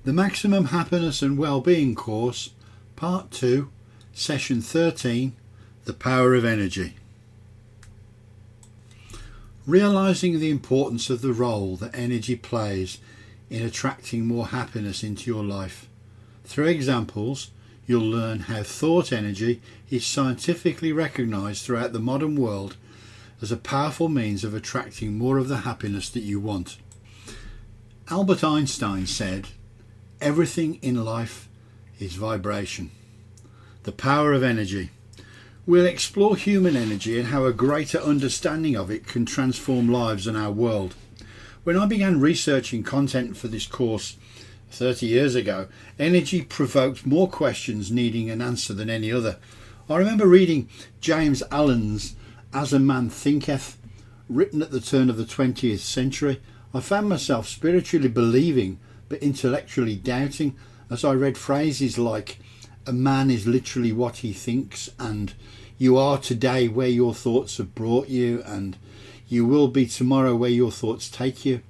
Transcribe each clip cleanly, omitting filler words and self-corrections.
The Maximum Happiness and Wellbeing course, Part 2, Session 13, The Power of Energy. Realising the importance of the role that energy plays in attracting more happiness into your life. Through examples, you'll learn how thought energy is scientifically recognised throughout the modern world as a powerful means of attracting more of the happiness that you want. Albert Einstein said, "Everything in life is vibration." The power of energy. We'll explore human energy and how a greater understanding of it can transform lives and our world. When I began researching content for this course 30 years ago, energy provoked more questions needing an answer than any other. I remember reading James Allen's As a Man Thinketh, written at the turn of the 20th century. I found myself spiritually believing but intellectually doubting as I read phrases like, "A man is literally what he thinks," and "You are today where your thoughts have brought you," and "You will be tomorrow where your thoughts take you."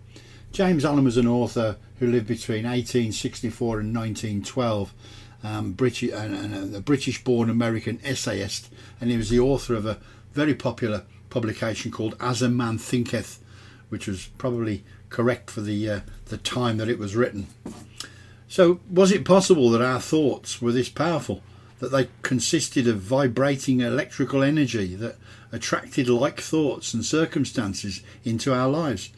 James Allen was an author who lived between 1864 and 1912, a British-born American essayist, and he was the author of a very popular publication called As a Man Thinketh, which was probably correct for the time that it was written. So was it possible that our thoughts were this powerful, that they consisted of vibrating electrical energy that attracted like thoughts and circumstances into our lives?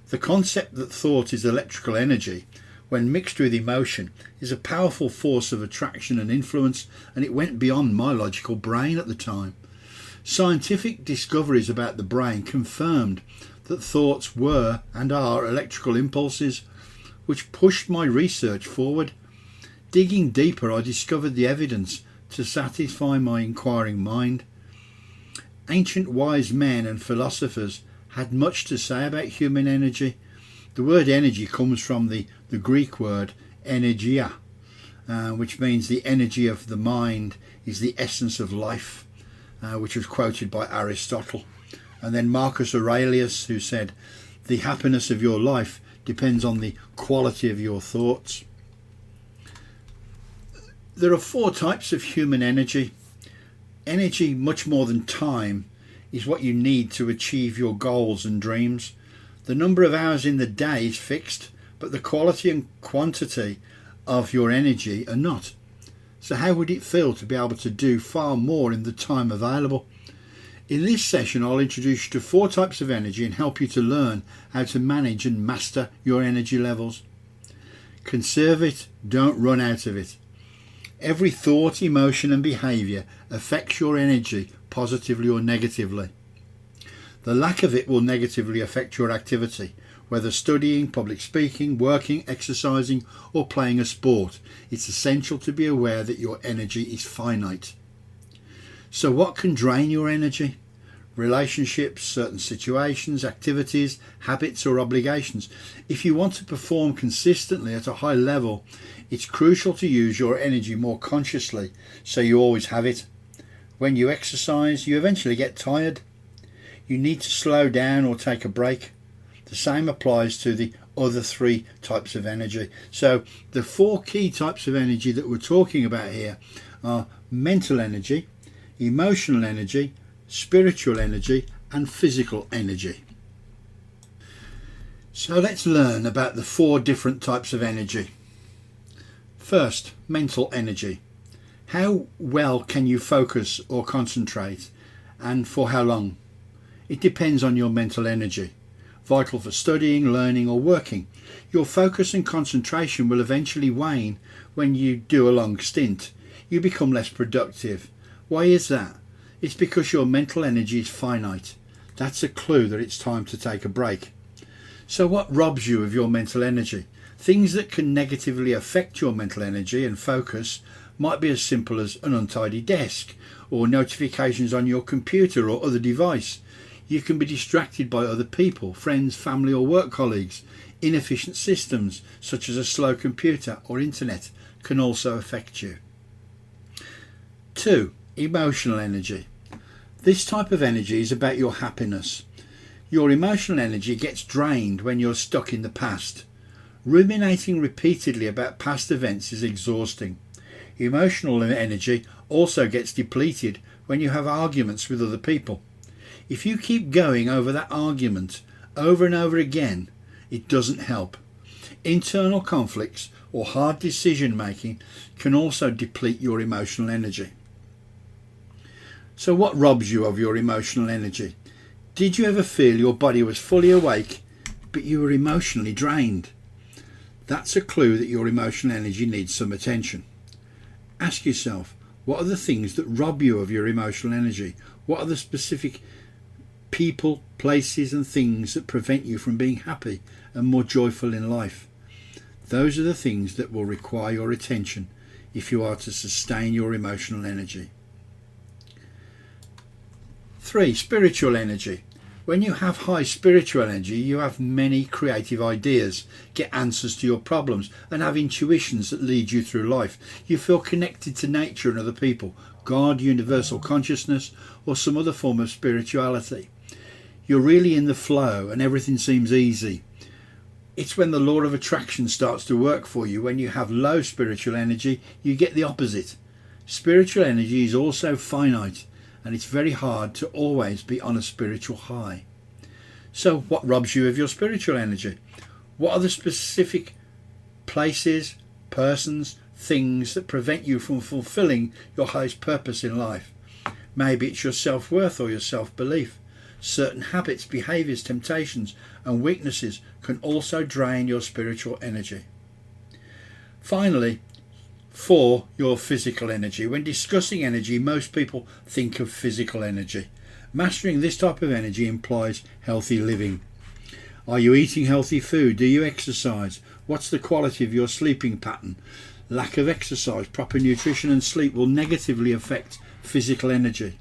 The concept that thought is electrical energy, when mixed with emotion, is a powerful force of attraction and influence, and it went beyond my logical brain at the time. Scientific discoveries about the brain confirmed that thoughts were and are electrical impulses, which pushed my research forward. Digging deeper, I discovered the evidence to satisfy my inquiring mind. Ancient wise men and philosophers had much to say about human energy. The word energy comes from the Greek word energia, which means the energy of the mind is the essence of life, which was quoted by Aristotle. And then Marcus Aurelius, who said, "The happiness of your life depends on the quality of your thoughts." There are 4 types of human energy. Energy, much more than time, is what you need to achieve your goals and dreams. The number of hours in the day is fixed, but the quality and quantity of your energy are not. So how would it feel to be able to do far more in the time available? In this session, I'll introduce you to 4 types of energy and help you to learn how to manage and master your energy levels. Conserve it, don't run out of it. Every thought, emotion and behaviour affects your energy positively or negatively. The lack of it will negatively affect your activity, whether studying, public speaking, working, exercising or playing a sport. It's essential to be aware that your energy is finite. So what can drain your energy? Relationships, certain situations, activities, habits or obligations. If you want to perform consistently at a high level, it's crucial to use your energy more consciously so you always have it. When you exercise, you eventually get tired. You need to slow down or take a break. The same applies to the other 3 types of energy. So the 4 key types of energy that we're talking about here are mental energy, emotional energy, spiritual energy and physical energy. So let's learn about the 4 different types of energy. First, mental energy. How well can you focus or concentrate, and for how long? It depends on your mental energy. Vital for studying, learning or working. Your focus and concentration will eventually wane when you do a long stint. You become less productive. Why is that? It's because your mental energy is finite. That's a clue that it's time to take a break. So what robs you of your mental energy? Things that can negatively affect your mental energy and focus might be as simple as an untidy desk or notifications on your computer or other device. You can be distracted by other people, friends, family or work colleagues. Inefficient systems such as a slow computer or internet can also affect you. 2. Emotional energy. This type of energy is about your happiness. Your emotional energy gets drained when you're stuck in the past. Ruminating repeatedly about past events is exhausting. Emotional energy also gets depleted when you have arguments with other people. If you keep going over that argument over and over again, it doesn't help. Internal conflicts or hard decision making can also deplete your emotional energy. So what robs you of your emotional energy? Did you ever feel your body was fully awake but you were emotionally drained? That's a clue that your emotional energy needs some attention. Ask yourself, what are the things that rob you of your emotional energy? What are the specific people, places and things that prevent you from being happy and more joyful in life? Those are the things that will require your attention if you are to sustain your emotional energy. 3. Spiritual energy. When you have high spiritual energy, you have many creative ideas, get answers to your problems and have intuitions that lead you through life. You feel connected to nature and other people, God, universal consciousness or some other form of spirituality. You're really in the flow and everything seems easy. It's when the law of attraction starts to work for you. When you have low spiritual energy, you get the opposite. Spiritual energy is also finite, and it's very hard to always be on a spiritual high. So what robs you of your spiritual energy? What are the specific places, persons, things that prevent you from fulfilling your highest purpose in life? Maybe it's your self-worth or your self-belief. Certain habits, behaviours, temptations and weaknesses can also drain your spiritual energy. Finally, 4. Your physical energy. When discussing energy, most people think of physical energy. Mastering this type of energy implies healthy living. Are you eating healthy food? Do you exercise? What's the quality of your sleeping pattern? Lack of exercise, proper nutrition and sleep will negatively affect physical energy.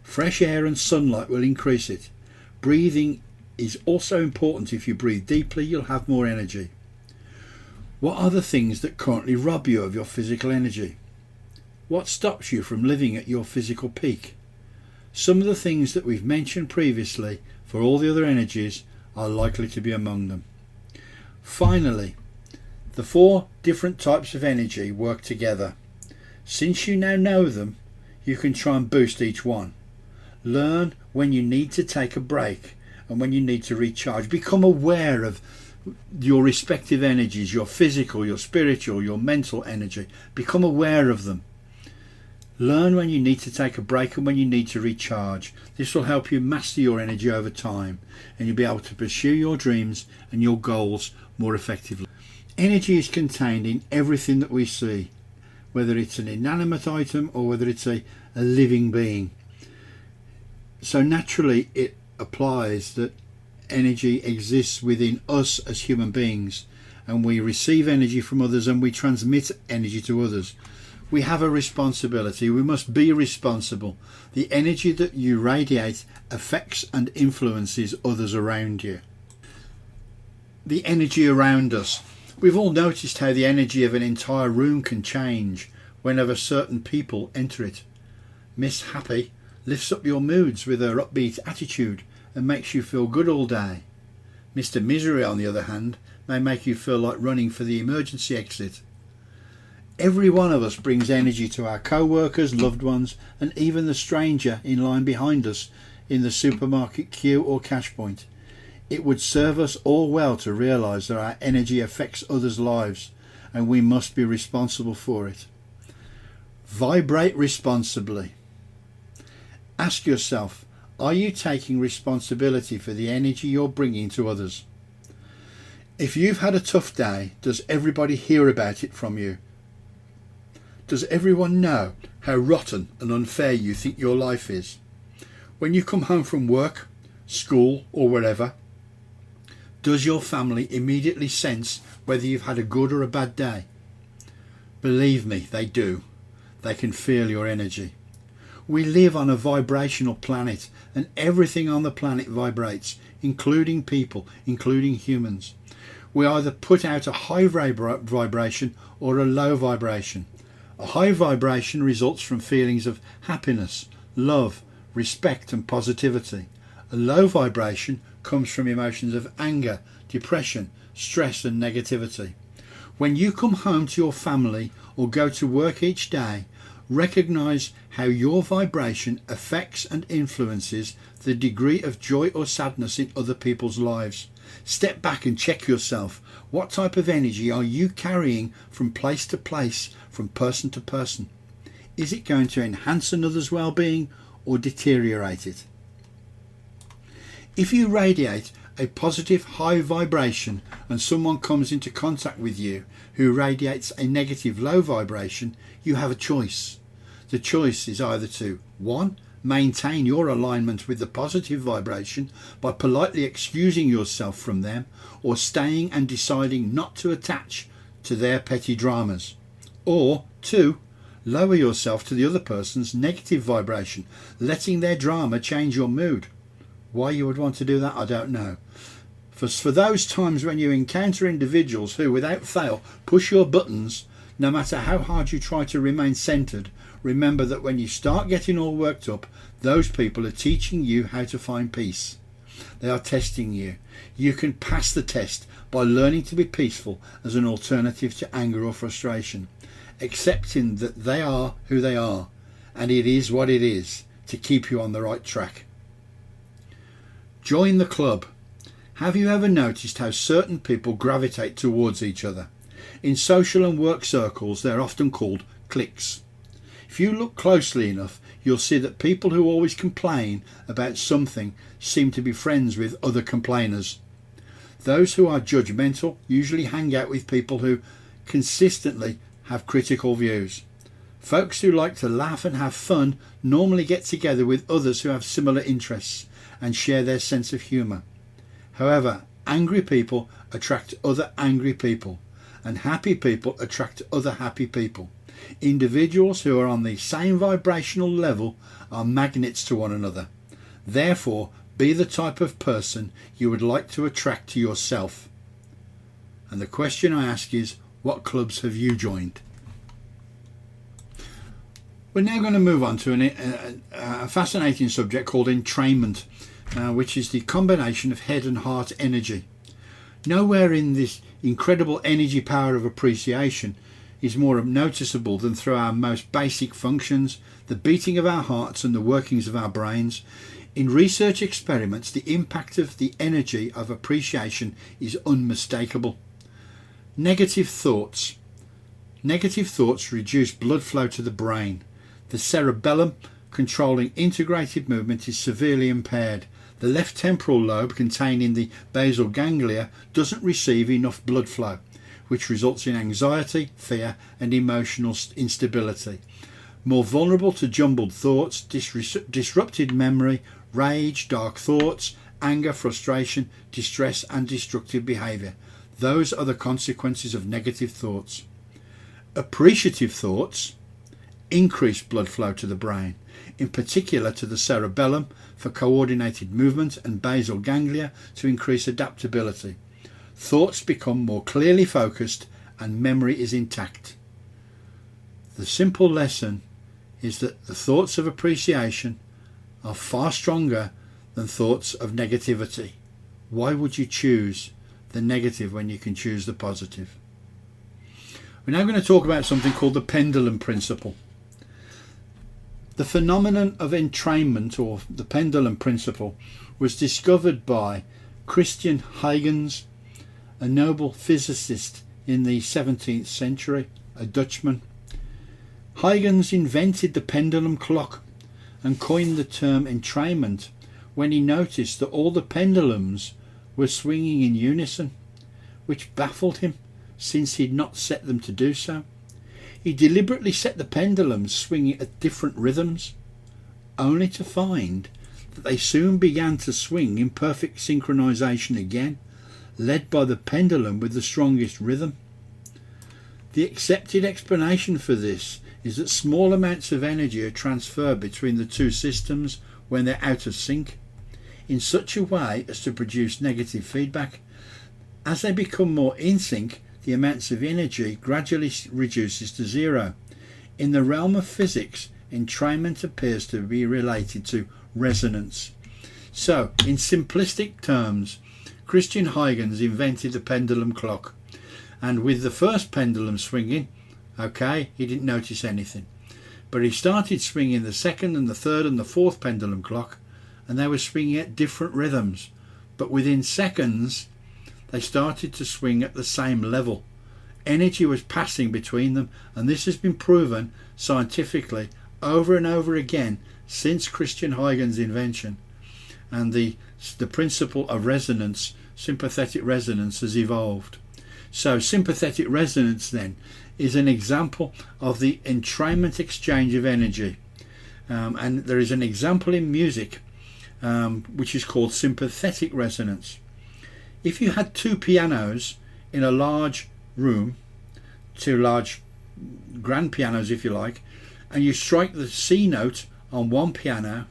Fresh air and sunlight will increase it. Breathing is also important. If you breathe deeply, you'll have more energy. What are the things that currently rob you of your physical energy? What stops you from living at your physical peak? Some of the things that we've mentioned previously for all the other energies are likely to be among them. Finally, the 4 different types of energy work together. Since you now know them, you can try and boost each one. Learn when you need to take a break and when you need to recharge. Become aware of your respective energies, your physical, your spiritual, your mental energy. Become aware of them. Learn when you need to take a break and when you need to recharge. This will help you master your energy over time and you'll be able to pursue your dreams and your goals more effectively. Energy is contained in everything that we see, whether it's an inanimate item or whether it's a living being. So naturally it applies that energy exists within us as human beings, and we receive energy from others and we transmit energy to others. We have a responsibility. We must be responsible. The energy that you radiate affects and influences others around you. The energy around us. We've all noticed how the energy of an entire room can change whenever certain people enter it. Miss Happy lifts up your moods with her upbeat attitude and makes you feel good all day. Mr. Misery, on the other hand, may make you feel like running for the emergency exit. Every one of us brings energy to our co-workers, loved ones and even the stranger in line behind us in the supermarket queue or cash point. It would serve us all well to realise that our energy affects others' lives and we must be responsible for it. Vibrate responsibly. Ask yourself, are you taking responsibility for the energy you're bringing to others? If you've had a tough day, does everybody hear about it from you? Does everyone know how rotten and unfair you think your life is? When you come home from work, school or wherever, does your family immediately sense whether you've had a good or a bad day? Believe me, they do. They can feel your energy. We live on a vibrational planet and everything on the planet vibrates, including people, including humans. We either put out a high vibration or a low vibration. A high vibration results from feelings of happiness, love, respect and positivity. A low vibration comes from emotions of anger, depression, stress and negativity. When you come home to your family or go to work each day, recognize how your vibration affects and influences the degree of joy or sadness in other people's lives. Step back and check yourself. What type of energy are you carrying from place to place, from person to person? Is it going to enhance another's well-being or deteriorate it? If you radiate a positive high vibration and someone comes into contact with you who radiates a negative low vibration, you have a choice. The choice is either to 1. Maintain your alignment with the positive vibration by politely excusing yourself from them, or staying and deciding not to attach to their petty dramas. Or 2. Lower yourself to the other person's negative vibration, letting their drama change your mood. Why you would want to do that, I don't know. For those times when you encounter individuals who, without fail, push your buttons, no matter how hard you try to remain centered, remember that when you start getting all worked up, those people are teaching you how to find peace. They are testing you. You can pass the test by learning to be peaceful as an alternative to anger or frustration, accepting that they are who they are, and it is what it is, to keep you on the right track. Join the club. Have you ever noticed how certain people gravitate towards each other? In social and work circles, they're often called cliques. If you look closely enough, you'll see that people who always complain about something seem to be friends with other complainers. Those who are judgmental usually hang out with people who consistently have critical views. Folks who like to laugh and have fun normally get together with others who have similar interests and share their sense of humour. However, angry people attract other angry people, and happy people attract other happy people. Individuals who are on the same vibrational level are magnets to one another. Therefore, be the type of person you would like to attract to yourself. And the question I ask is, what clubs have you joined? We're now going to move on to a fascinating subject called entrainment, which is the combination of head and heart energy. Nowhere in this incredible energy power of appreciation is more noticeable than through our most basic functions, the beating of our hearts and the workings of our brains. In research experiments, the impact of the energy of appreciation is unmistakable. Negative thoughts. Negative thoughts reduce blood flow to the brain. The cerebellum, controlling integrated movement, is severely impaired. The left temporal lobe, containing the basal ganglia, doesn't receive enough blood flow, which results in anxiety, fear and emotional instability. More vulnerable to jumbled thoughts, disrupted memory, rage, dark thoughts, anger, frustration, distress and destructive behaviour. Those are the consequences of negative thoughts. Appreciative thoughts increase blood flow to the brain, in particular to the cerebellum for coordinated movement and basal ganglia to increase adaptability. Thoughts become more clearly focused and memory is intact. The simple lesson is that the thoughts of appreciation are far stronger than thoughts of negativity. Why would you choose the negative when you can choose the positive? We're now going to talk about something called the Pendulum Principle. The phenomenon of entrainment, or the Pendulum Principle, was discovered by Christian Huygens, a Nobel physicist in the 17th century, a Dutchman. Huygens invented the pendulum clock and coined the term entrainment when he noticed that all the pendulums were swinging in unison, which baffled him since he'd not set them to do so. He deliberately set the pendulums swinging at different rhythms, only to find that they soon began to swing in perfect synchronization again, led by the pendulum with the strongest rhythm. The accepted explanation for this is that small amounts of energy are transferred between the two systems when they're out of sync, in such a way as to produce negative feedback. As they become more in sync, the amounts of energy gradually reduces to zero. In the realm of physics, entrainment appears to be related to resonance. So, in simplistic terms, Christian Huygens invented the pendulum clock, and with the first pendulum swinging, he didn't notice anything. But he started swinging the second and the third and the fourth pendulum clock, and they were swinging at different rhythms. But within seconds, they started to swing at the same level. Energy was passing between them, and this has been proven scientifically over and over again since Christian Huygens' invention. And the principle of resonance, sympathetic resonance, has evolved. So sympathetic resonance then is an example of the entrainment exchange of energy. And there is an example in music which is called sympathetic resonance. If you had two pianos in a large room, two large grand pianos if you like, and you strike the C note on one piano,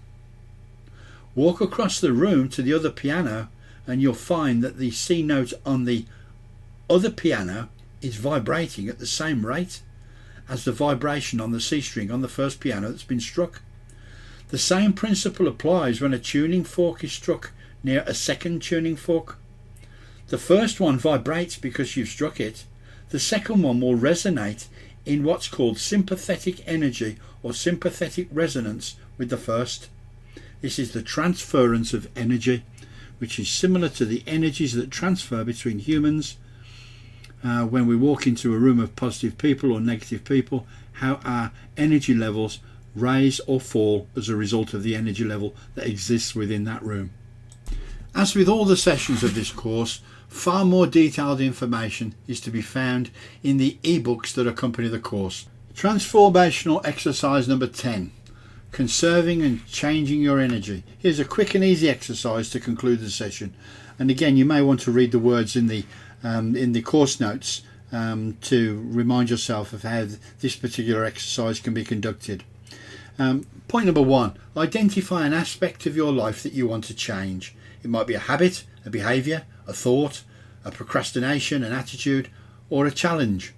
walk across the room to the other piano, and you'll find that the C note on the other piano is vibrating at the same rate as the vibration on the C string on the first piano that's been struck. The same principle applies when a tuning fork is struck near a second tuning fork. The first one vibrates because you've struck it. The second one will resonate in what's called sympathetic energy or sympathetic resonance with the first. This is the transference of energy, which is similar to the energies that transfer between humans when we walk into a room of positive people or negative people, how our energy levels rise or fall as a result of the energy level that exists within that room. As with all the sessions of this course, far more detailed information is to be found in the ebooks that accompany the course. Transformational exercise number 10. Conserving and changing your energy. Here's a quick and easy exercise to conclude the session. And again, you may want to read the words in the course notes to remind yourself of how this particular exercise can be conducted. Point number 1. Identify an aspect of your life that you want to change. It might be a habit, a behaviour, a thought, a procrastination, an attitude, or a challenge.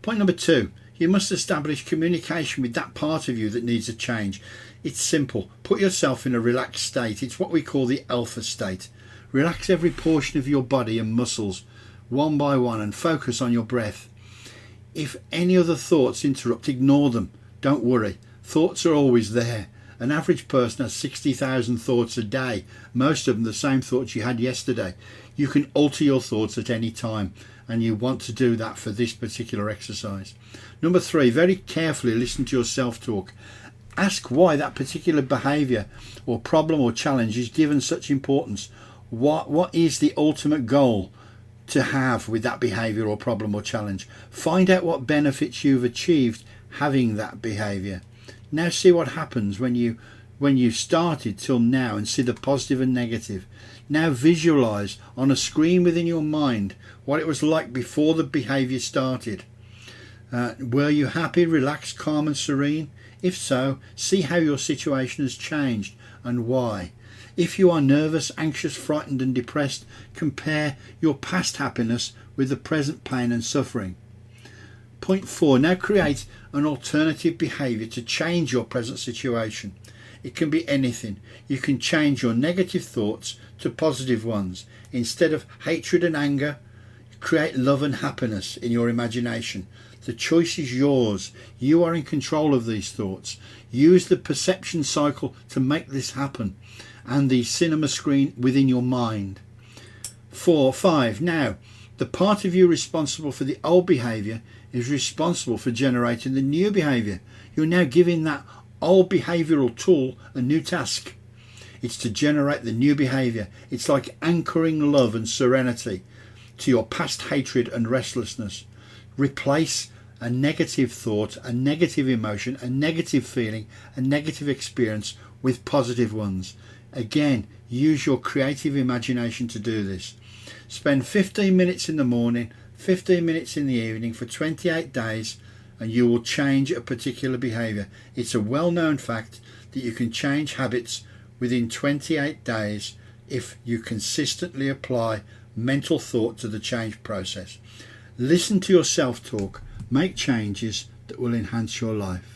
Point number 2. You must establish communication with that part of you that needs a change. It's simple. Put yourself in a relaxed state. It's what we call the alpha state. Relax every portion of your body and muscles one by one and focus on your breath. If any other thoughts interrupt, ignore them. Don't worry. Thoughts are always there. An average person has 60,000 thoughts a day, most of them the same thoughts you had yesterday. You can alter your thoughts at any time, and you want to do that for this particular exercise. Number 3, very carefully listen to your self-talk. Ask why that particular behaviour or problem or challenge is given such importance. What is the ultimate goal to have with that behaviour or problem or challenge? Find out what benefits you've achieved having that behaviour. Now see what happens when you started till now, and see the positive and negative. Now visualise on a screen within your mind what it was like before the behaviour started. Were you happy, relaxed, calm and serene? If so, see how your situation has changed and why. If you are nervous, anxious, frightened and depressed, compare your past happiness with the present pain and suffering. Point 4. Now create an alternative behaviour to change your present situation. It can be anything. You can change your negative thoughts to positive ones. Instead of hatred and anger, create love and happiness in your imagination. The choice is yours. You are in control of these thoughts. Use the perception cycle to make this happen, and the cinema screen within your mind. 5. Now, the part of you responsible for the old behaviour is responsible for generating the new behaviour. You're now giving that old behavioural tool a new task. It's to generate the new behaviour. It's like anchoring love and serenity to your past hatred and restlessness. Replace a negative thought, a negative emotion, a negative feeling, a negative experience with positive ones. Again, use your creative imagination to do this. Spend 15 minutes in the morning, 15 minutes in the evening for 28 days, and you will change a particular behaviour. It's a well-known fact that you can change habits within 28 days if you consistently apply mental thought to the change process. Listen to your self-talk. Make changes that will enhance your life.